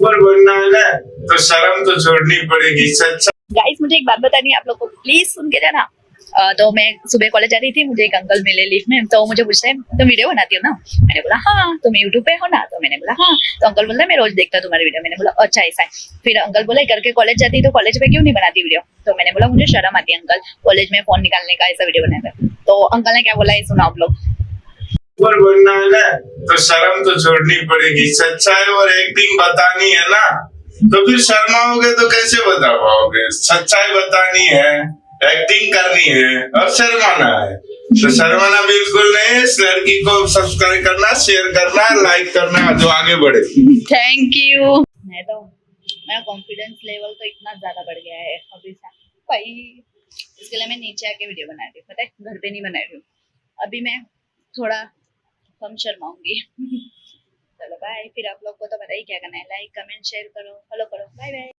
ऊपर बनना है ना तो शर्म तो छोड़नी पड़ेगी। सच गाइस मुझे एक बात बतानी है आप लोग को, प्लीज सुन के जाना। तो मैं सुबह कॉलेज जा रही थी, मुझे एक अंकल मिले लिफ्ट में, तो मुझे पूछ रहे तुम वीडियो बनाती हो ना? मैंने बोला हाँ। तुम यूट्यूब पे हो ना? तो मैंने बोला हाँ। तो अंकल बोला मैं रोज देखता हूँ तुम्हारी वीडियो। मैंने बोला अच्छा ऐसा है। फिर अंकल बोला करके कॉलेज जाती तो कॉलेज पे क्यों नहीं बनाती वीडियो? तो मैंने बोला मुझे शर्म आती है अंकल कॉलेज में फोन निकालने का, ऐसा वीडियो बनाने का। तो अंकल ने क्या बोला ये सुना आप लोग। ऊपर बनना है ना तो शर्म तो छोड़नी पड़ेगी। सच्चाई और एक्टिंग बतानी है ना तो फिर शर्माओगे तो कैसे बता पाओगे? सच्चाई बतानी है, एक्टिंग करनी है और शर्माना है तो शर्माना बिल्कुल नहीं है। इस लड़की को सब्सक्राइब करना, शेयर करना, लाइक करना जो आगे बढ़े। Thank you. मैं तो मेरा कॉन्फिडेंस लेवल तो इतना ज्यादा बढ़ गया है अभी से भाई, इसके लिए मैं नीचे आके वीडियो बना रही हूँ, पता है घर पे नहीं बना रही हूँ। अभी मैं थोड़ा कम शर्माऊंगी। चलो बाय। फिर आप लोग को तो पता ही क्या करना है, लाइक कमेंट शेयर करो, फॉलो करो। Bye bye.